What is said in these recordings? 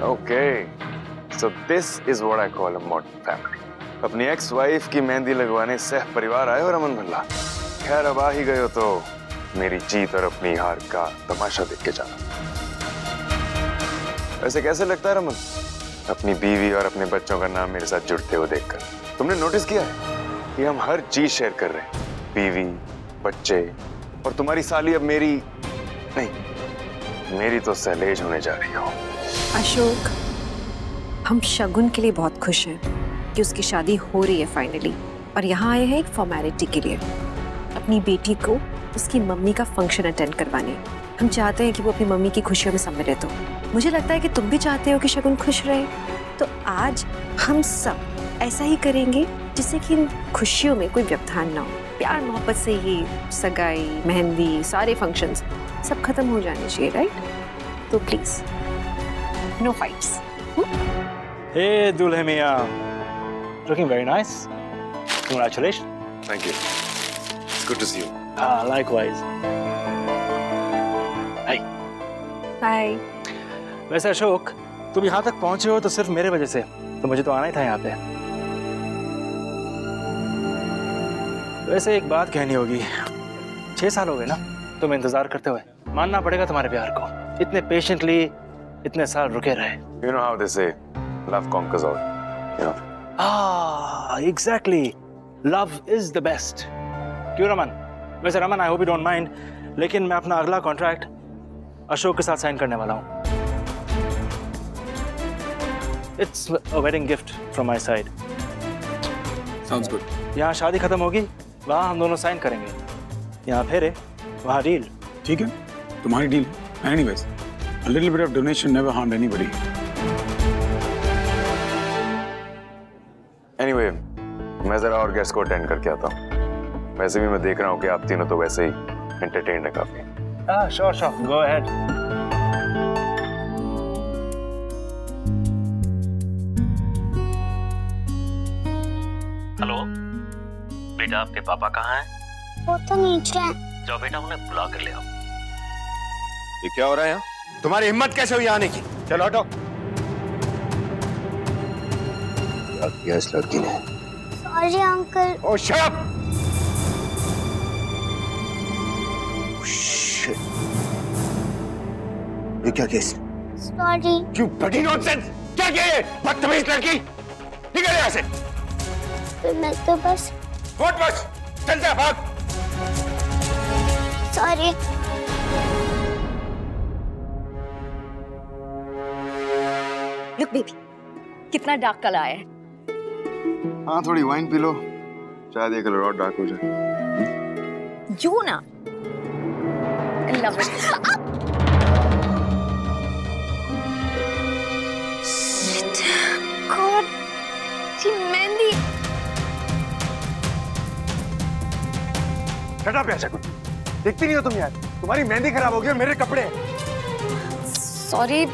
Okay, so this is what I call a modern family. अपनी ex wife की मेहंदी लगवाने सह परिवार आए हो रमन भल्ला। खैर अब आ ही गए हो तो मेरी जीत और अपनी हार का तमाशा देख के जाना। वैसे कैसे लगता है रमन, अपनी बीवी और अपने बच्चों का नाम मेरे साथ जुड़ते हुए देखकर? तुमने नोटिस किया है कि हम हर चीज शेयर कर रहे हैं, बीवी, बच्चे, और तुम्हारी साली अब मेरी नहीं, मेरी तो सहलेज होने जा रही हो। अशोक, हम शगुन के लिए बहुत खुश हैं कि उसकी शादी हो रही है फाइनली, और यहाँ आए हैं एक फॉर्मेलिटी के लिए, अपनी बेटी को उसकी मम्मी का फंक्शन अटेंड करवाने। हम चाहते हैं कि वो अपनी मम्मी की खुशियों में सम्मिलित हो। मुझे लगता है कि तुम भी चाहते हो कि शगुन खुश रहे, तो आज हम सब ऐसा ही करेंगे जिससे कि इन खुशियों में कोई व्यवधान ना हो। प्यार मोहब्बत से ही सगाई, मेहंदी, सारे फंक्शंस सब खत्म हो जाने चाहिए, राइट? तो प्लीज नो फाइट्स। हे दूल्हे मियां, looking very nice, congratulation. Thank you, it's good to see you. हाँ, लाइकवाइज। हाय। वैसे अशोक, तुम यहाँ तक पहुंचे हो तो सिर्फ मेरे वजह से, तो मुझे तो आना ही था यहाँ पे। वैसे एक बात कहनी होगी, 6 साल हो गए ना तुम्हें इंतजार करते हुए। मानना पड़ेगा तुम्हारे प्यार को, इतने पेशेंटली इतने साल रुके रहे। You know how they say, love conquers all. You know. Exactly. Love is the best. क्यों रमन? वैसे Raman, I hope you don't mind, लेकिन मैं अपना अगला कॉन्ट्रैक्ट अशोक के साथ साइन करने वाला हूँ। It's a wedding gift from my side. Sounds good. यहाँ शादी खत्म होगी, वहाँ हम दोनों साइन करेंगे। यहाँ फेरे, वहाँ डील। ठीक है, तुम्हारी deal. Anyways, a little bit of donation never harmed anybody. Anyway, मैं जरा और गेस्ट को अटेंड करके आता हूँ। वैसे भी मैं देख रहा हूँ कि आप तीनों तो वैसे ही एंटरटेन्ड है काफी। Sure, go ahead. हेलो बेटा, आपके पापा कहाँ हैं? वो तो नीचे हैं। जाओ बेटा, उन्हें बुला कर ले आओ। ये क्या हो रहा है यहाँ? तुम्हारी हिम्मत कैसे हुई आने की? चलो हटो। क्या किया इस लड़की ने? Sorry uncle. Oh shut up! Shit! ये क्या case? Sorry. You bloody nonsense! क्या किया ये? बदतमीज लड़की! निकल यहाँ से! मैं तो बस। What बस? चल जा, भाग! सॉरी। लुक बेबी, कितना डार्क कलर आया है। हाँ, थोड़ी वाइन पी लो, शायद ये कलर और डार्क हो जाए। यू ना, love it. God, mehndi. Shut up यार, देखती नहीं हो तुम यार? तुम्हारी मेहंदी खराब हो गई और मेरे कपड़े। सॉरी।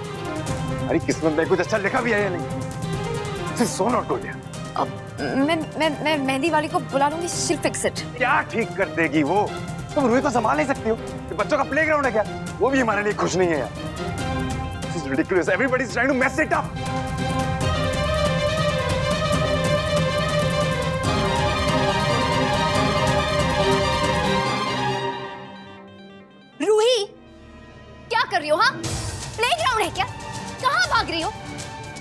अरे किस्मत में कुछ अच्छा लिखा भी है या नहीं? So not good. मैं मेहंदी वाली को बुला लूंगी, शी विल फिक्स इट। क्या ठीक कर देगी वो? तुम रूही तो संभाल नहीं सकती हो। ये बच्चों का प्लेग्राउंड है क्या? वो भी हमारे लिए खुश नहीं है यार। This is ridiculous. Everybody is trying to mess it up. Ruhi, क्या कर रही हो? हाँ, प्लेग्राउंड है क्या? कहाँ भाग रही हो?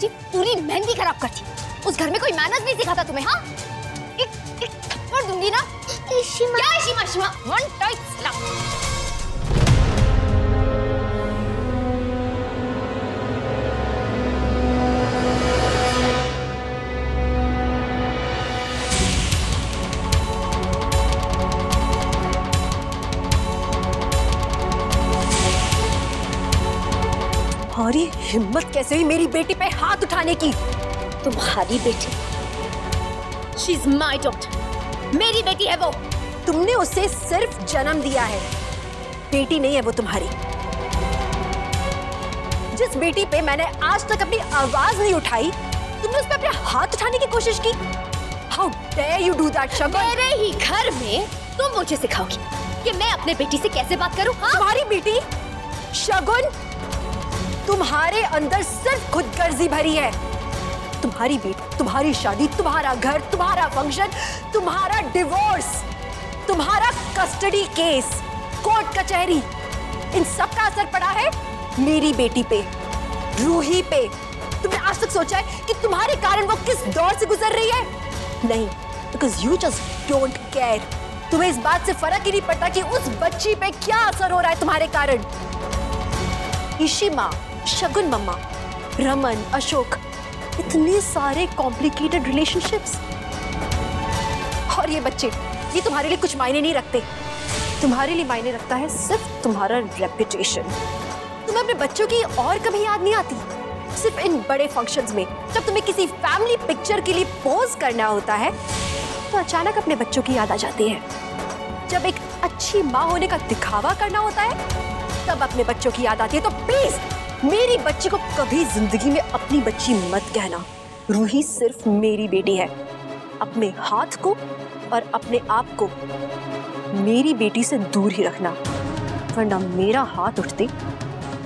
जी पूरी मेहंदी खराब करती। उस घर में कोई मैनर्स नहीं सिखाता तुम्हें? हाँ, एक थप्पड़ दूंगी ना। इशिमा। क्या Ishima? Ishima one tight slap. तुम्हारी हिम्मत कैसे हुई मेरी बेटी पे हाथ उठाने की? तुम्हारी बेटी? She is my daughter. मेरी बेटी है वो। तुमने उसे सिर्फ जन्म दिया है, बेटी नहीं है वो तुम्हारी। जिस बेटी पे मैंने आज तक अपनी आवाज नहीं उठाई, तुमने उस पे अपने हाथ उठाने की कोशिश की। How dare you do that, शगुन? मेरे ही घर में तुम मुझे सिखाओगी कि मैं अपने बेटी से कैसे बात करूं? हाँ? तुम्हारी बेटी शगुन, तुम्हारे अंदर सिर्फ खुदगर्जी भरी है। तुम्हारी बेटी, तुम्हारी शादी, तुम्हारा घर, तुम्हारा फंक्शन, तुम्हारा डिवोर्स, तुम्हारा कस्टडी केस, कोर्ट कचहरी, इन सब का असर पड़ा है मेरी बेटी पे, रूही पे। तुमने आज तक सोचा है कि तुम्हारे कारण वो किस दौर से गुजर रही है? नहीं, because you just don't care. तुम्हें इस बात से फर्क ही नहीं पड़ता कि उस बच्ची पे क्या असर हो रहा है तुम्हारे कारण। ईशी माँ, शगुन मम्मा, रमन, अशोक, इतने सारे कॉम्प्लिकेटेड रिलेशनशिप्स, और ये बच्चे, ये तुम्हारे लिए कुछ मायने नहीं रखते। तुम्हारे लिए मायने रखता है सिर्फ तुम्हारा रेपुटेशन। तुम्हें अपने बच्चों की और कभी याद नहीं आती? सिर्फ इन बड़े फंक्शंस में जब तुम्हें किसी फैमिली पिक्चर के लिए पोज करना होता है तो अचानक अपने बच्चों की याद आ जाती है। जब एक अच्छी माँ होने का दिखावा करना होता है तब अपने बच्चों की याद आती है। तो प्लीज मेरी बच्ची को कभी जिंदगी में अपनी बच्ची मत कहना। रूही सिर्फ मेरी बेटी है। अपने हाथ को और अपने आप को मेरी बेटी से दूर ही रखना, वरना मेरा हाथ उठते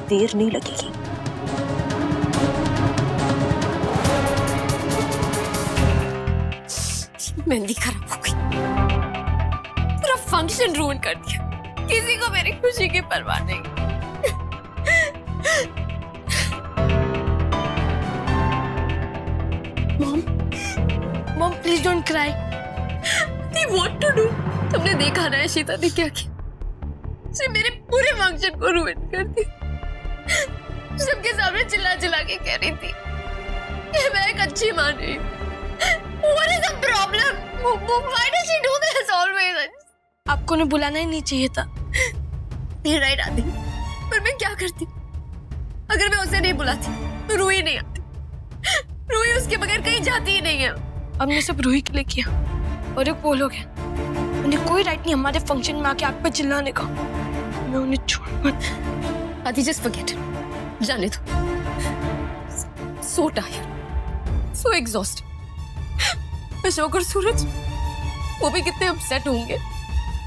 देर नहीं लगेगी। मेहंदी खराब हो गई, पूरा फंक्शन रूइन कर दिया। किसी को मेरी खुशी की परवाह नहीं। Mom please don't cry. What to do? तुमने देखा ना शीता ने क्या किया? उसने मेरे पूरे फंक्शन को रूइन कर दिया। सबके सामने चिल्ला चिल्ला के कह रही थी कि मैं एक अच्छी माँ नहीं। What is the problem? Why does she do this always? आपको उन्हें बुलाना ही नहीं चाहिए था। You're right आदि, पर मैं क्या करती? अगर मैं उसे नहीं बुलाती तो रूही नहीं आती। रूही उसके बगैर कहीं जाती ही नहीं है। अब मैं सब रूही के लिए किया, और एक वो लोग हैं, उन्हें कोई राइट नहीं हमारे फंक्शन में आके आप पे चिल्लाने का। मैं उन्हें छोड़ मत। आदि जस्ट फॉरगेट, जाने दो। So tired, so exhausted। Ashok और सूरज वो भी कितने अपसेट होंगे।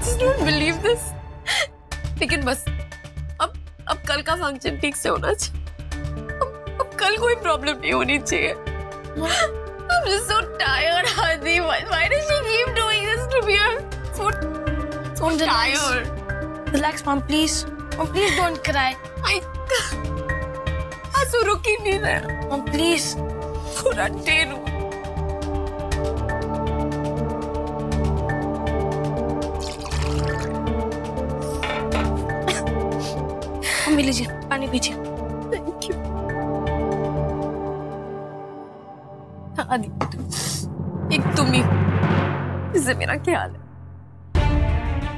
Just don't believe this। लेकिन बस अब कल का फंक्शन ठीक से होना चाहिए। अब कल कोई प्रॉब्लम नहीं होनी चाहिए। I'm just so tired, Hadi। Why does she keep doing this to me? I'm so tired। Relax, mom, please। Mom, please don't cry। आंसू रुक ही नहीं रहा। Mom, please। पूरा डे रो। मम्मी लीजिए, पानी पीजिए। Thank you। आदि, एक तुम ही, इससे मेरा क्या हाल है?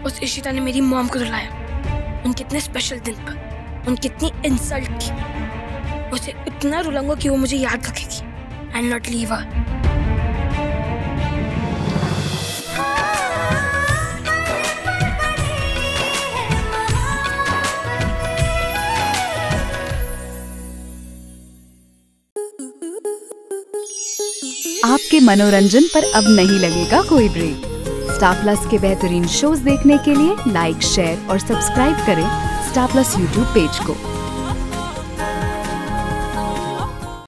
उस इशिता ने मेरी मॉम को रुलाया उनके इतने स्पेशल दिन पर, उनकी इतनी इंसल्ट की। उसे इतना रुलाऊंगा कि वो मुझे याद रखेगी। I'll not leave her। आपके मनोरंजन पर अब नहीं लगेगा कोई ब्रेक। स्टार प्लस के बेहतरीन शोज देखने के लिए लाइक, शेयर और सब्सक्राइब करें स्टार प्लस यूट्यूब पेज को।